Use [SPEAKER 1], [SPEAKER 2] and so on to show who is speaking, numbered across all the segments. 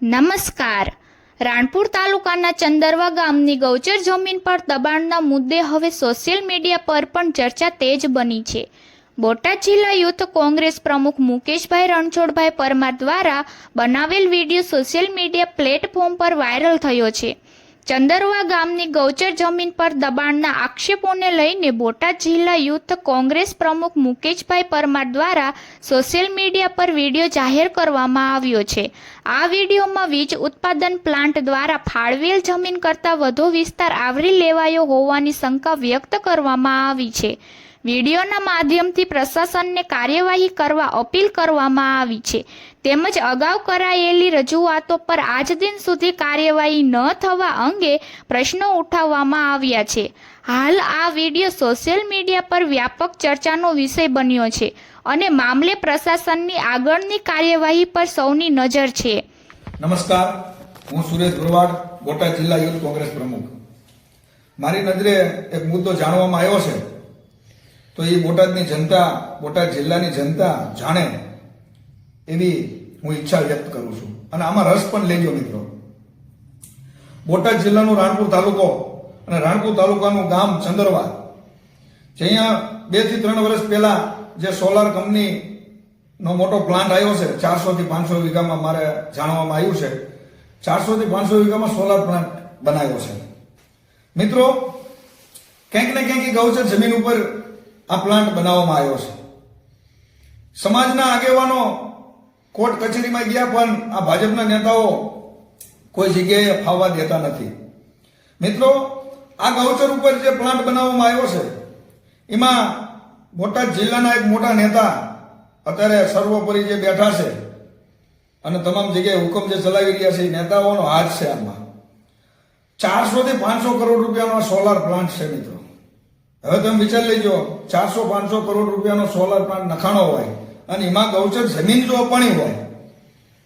[SPEAKER 1] નમસ્કાર. રાણપુર તાલુકાના ચંદરવા ગામની ગૌચર જમીન પર દબાણના મુદ્દે હવે સોશિયલ મીડિયા પર પણ ચર્ચા તેજ બની છે. બોટાદ જિલ્લા યુથ કોંગ્રેસ પ્રમુખ મુકેશભાઈ રણછોડભાઈ પરમાર દ્વારા બનાવેલ વિડીયો સોશિયલ મીડિયા પ્લેટફોર્મ પર વાયરલ થયો છે. ચંદરવા ગામની ગૌચર જમીન પર દબાણના આક્ષેપોને લઈને બોટાદ જિલ્લા યુથ કોંગ્રેસ પ્રમુખ મુકેશભાઈ પરમાર દ્વારા સોશિયલ મીડિયા પર વિડીયો જાહેર કરવામાં આવ્યો છે. આ વિડીયોમાં વીજ ઉત્પાદન પ્લાન્ટ દ્વારા ફાળવેલ જમીન કરતાં વધુ વિસ્તાર આવરી લેવાયો હોવાની શંકા વ્યક્ત કરવામાં આવી છે. વિડીયોના માધ્યમથી પ્રશાસનને કાર્યવાહી કરવા અપીલ કરવામાં આવી છે. તેમજ અગાઉ કરાયેલી રજૂઆતો પર આજ દિન સુધી કાર્યવાહી ન થવા અંગે પ્રશ્નો ઉઠાવવામાં આવ્યા છે. હાલ આ વિડીયો સોશિયલ મીડિયા પર વ્યાપક ચર્ચાનો વિષય બન્યો છે અને મામલે પ્રશાસનની આગળની કાર્યવાહી પર સૌની નજર છે.
[SPEAKER 2] નમસ્કાર, હું સુરેશ ભરવાડ, બોટાદ જિલ્લા યુથ કોંગ્રેસ પ્રમુખ. મારી નજરે એક મુદ્દો જાણવામાં આવ્યો છે, તો એ બોટાદની જનતા, બોટાદ જિલ્લાની જનતા જાણે એવી હું ઈચ્છા વ્યક્ત કરું છું અને આમાં રસ પણ લેજો મિત્રો. બોટાદ જિલ્લાનો રાણપુર તાલુકો અને રાણપુર તાલુકાનું ગામ ચંદરવા, જે અહીંયા 2 થી 3 વર્ષ પહેલા જે સોલાર કંપનીનો મોટો પ્લાન્ટ આવ્યો છે, 400 થી 500 વીઘામાં મારે જાણવામાં આવ્યું છે, 400 થી 500 વીઘામાં સોલાર પ્લાન્ટ બનાવ્યો છે. મિત્રો, ક્યાંક ને ક્યાંક ગૌચર જમીન ઉપર આ પ્લાન્ટ બનાવવામાં આવ્યો છે. સમાજના આગેવાનો કોર્ટ કચેરીમાં ગયા, પણ આ ભાજપના નેતાઓ કોઈ જગ્યાએ ફાવવા દેતા નથી. મિત્રો, આ ગૌચર ઉપર જે પ્લાન્ટ બનાવવામાં આવ્યો છે, એમાં બોટાદ જિલ્લાના એક મોટા નેતા અત્યારે સર્વોપરી જે બેઠા છે અને તમામ જગ્યાએ હુકમ જે ચલાવી રહ્યા છે, એ નેતાઓનો હાથ છે આમાં. 400 થી 500 કરોડ રૂપિયાનો સોલાર પ્લાન્ટ છે મિત્રો. હવે તમે વિચાર લેજો, 400-500 કરોડ રૂપિયાનો સોલાર પ્લાન્ટ નખાણો હોય અને એમાં ગૌચર જમીન જો અપાણી હોય,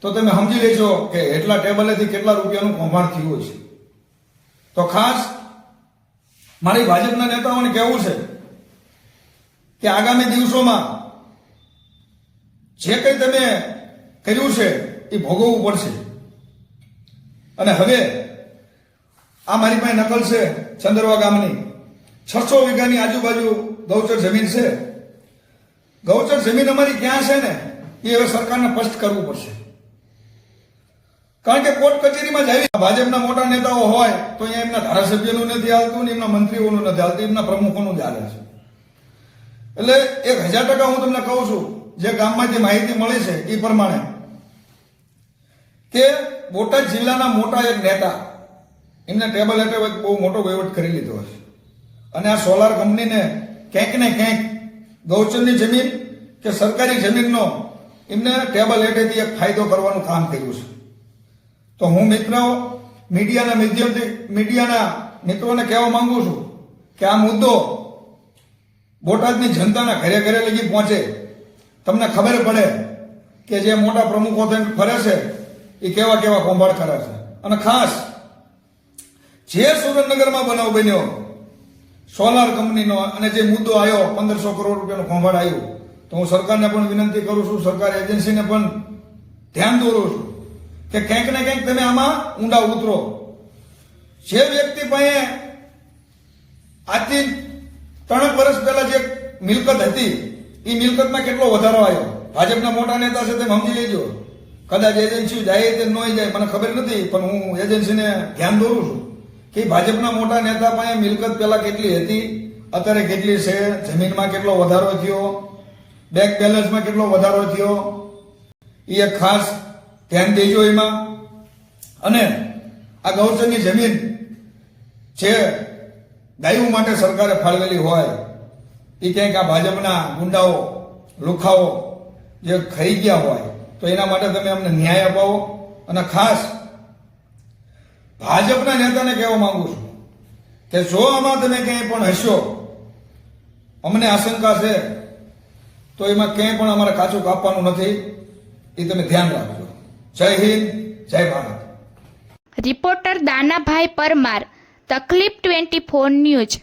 [SPEAKER 2] તો તમે સમજી લેજો કે એટલા ટેબલેથી કેટલા રૂપિયાનું કૌભાંડ થયું છે. તો ખાસ મારી ભાજપના નેતાઓને કહેવું છે કે આગામી દિવસોમાં જે કંઈ તમે કર્યું છે એ ભોગવવું પડશે. અને હવે આ મારી પાસે નકલ છે ચંદરવા ગામની, 600 વીઘાની આજુબાજુ ગૌચર જમીન છે. ગૌચર જમીન અમારી ક્યાં છે ને એ હવે સરકારને સ્પષ્ટ કરવું પડશે. કારણ કે કોર્ટ કચેરીમાં જાય, ભાજપના મોટા નેતાઓ હોય તો અહીંયા એમના ધારાસભ્યનું નથી હાલતું, ને એમના મંત્રીઓનું નથી હાલતું, એમના પ્રમુખોનું જ હાલે છે. એટલે 1000% હું તમને કહું છું, જે ગામમાંથી માહિતી મળી છે એ પ્રમાણે, કે બોટાદ જિલ્લાના મોટા એક નેતા એમને ટેબલ હેઠળ બહુ મોટો વહીવટ કરી લીધો છે અને આ સોલાર કંપનીને ક્યાંક ને ક્યાંક ગૌચરની જમીન કે સરકારી જમીનનો એમને ટેબલ હેઠળથી એક ફાયદો કરવાનું કામ કર્યું છે. તો હું મિત્રો મીડિયાના માધ્યમથી મીડિયાના મિત્રોને કહેવા માંગુ છું કે આ મુદ્દો બોટાદની જનતાના ઘરે ઘરે લગી પહોંચે, તમને ખબર પડે કે જે મોટા પ્રમુખો ફરે છે એ કેવા કેવા કૌભાંડ કરે છે. અને ખાસ જે સુરેન્દ્રનગરમાં બનાવ બન્યો સોલાર કંપનીનો અને જે મુદ્દો આવ્યો 1500 કરોડ રૂપિયાનું કૌભાંડ આવ્યું, તો હું સરકારને પણ વિનંતી કરું છું, સરકાર એજન્સીને પણ ધ્યાન દોરું છું કે ક્યાંક ને ક્યાંક તમે આમાં ઊંડા ઉતરો. જે વ્યક્તિ પાસે આજથી 3 વર્ષ પહેલા જે મિલકત હતી એ મિલકતમાં કેટલો વધારો આવ્યો. ભાજપના મોટા નેતા છે, તમે સમજી લેજો. કદાચ એજન્સી જાય તે ન જાય મને ખબર નથી, પણ હું એજન્સીને ધ્યાન દોરું છું કે ભાજપના મોટા નેતા પાસે મિલકત પહેલા કેટલી હતી, અત્યારે કેટલી છે, જમીનમાં કેટલો વધારો થયો, બેંક બેલેન્સમાં કેટલો વધારો થયો, એ એક ખાસ ધ્યાન દેજો એમાં. અને આ ગૌચરની જમીન જે ગાયો માટે સરકારે ફાળવેલી હોય, એ ક્યાંક આ ભાજપના ગુંડાઓ, લુખાઓ જે ખાઈ ગયા હોય, તો એના માટે તમે અમને ન્યાય અપાવો. અને ખાસ ભાજપના નેતાને કહેવા માંગુ છું કે જો આમાં તમે ક્યાંય પણ હશો, અમને આશંકા છે, તો એમાં ક્યાંય પણ અમારે કાચું કાપવાનું નથી, એ તમે ધ્યાન રાખજો. જય હિન્દ, જય ભારત.
[SPEAKER 1] રિપોર્ટર દાનાભાઈ પરમાર, તકલીફ 24 ન્યૂઝ.